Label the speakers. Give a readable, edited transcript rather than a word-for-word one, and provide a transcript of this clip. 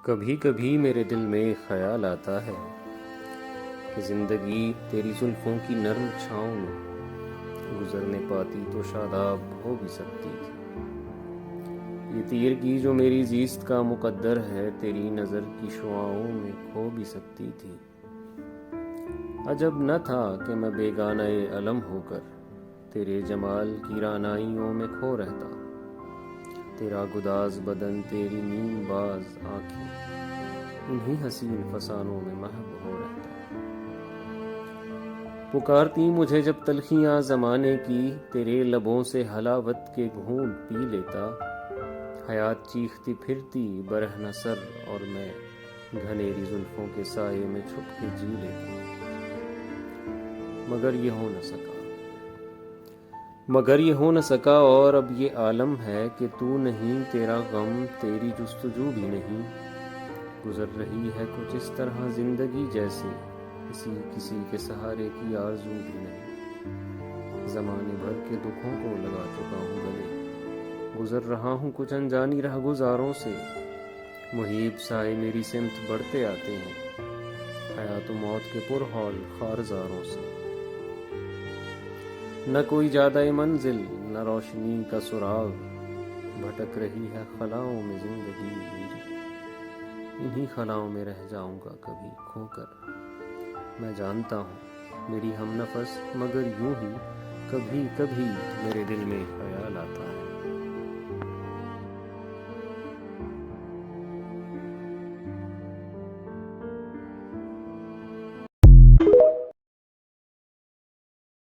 Speaker 1: کبھی کبھی میرے دل میں خیال آتا ہے کہ زندگی تیری زلفوں کی نرم چھاؤں میں گزرنے پاتی تو شاداب ہو بھی سکتی تھی۔ یہ تیرگی جو میری زیست کا مقدر ہے تیری نظر کی شعاؤں میں کھو بھی سکتی تھی۔ عجب نہ تھا کہ میں بیگانہ علم ہو کر تیرے جمال کی رعنائیوں میں کھو رہتا، تیرا گداز بدن، تیری نیم باز آنکھیں، انہی حسین فسانوں میں محو ہو رہتا۔ پکارتی مجھے جب تلخیاں زمانے کی، تیرے لبوں سے حلاوت کے گھونٹ پی لیتا، حیات چیختی پھرتی برہنہ سر اور میں گھنیری زلفوں کے سائے میں چھپ کے جی لیتا، مگر یہ ہو نہ سکا اور اب یہ عالم ہے کہ تو نہیں، تیرا غم، تیری جستجو بھی نہیں، گزر رہی ہے کچھ اس طرح زندگی جیسے کسی کے سہارے کی آرزو بھی نہیں۔ زمانے بھر کے دکھوں کو لگا چکا ہوں گلے، گزر رہا ہوں کچھ انجانی رہ گزاروں سے، محیب سائے میری سمت بڑھتے آتے ہیں، حیات و موت کے پرہول خارزاروں سے۔ نہ کوئی جادہ منزل، نہ روشنی کا سراغ، بھٹک رہی ہے خلاؤں میں زندگی میری، انہی خلاؤں میں رہ جاؤں گا کبھی کھو کر۔ میں جانتا ہوں میری ہم نفس، مگر یوں ہی کبھی کبھی میرے دل میں خیال آتا ہے۔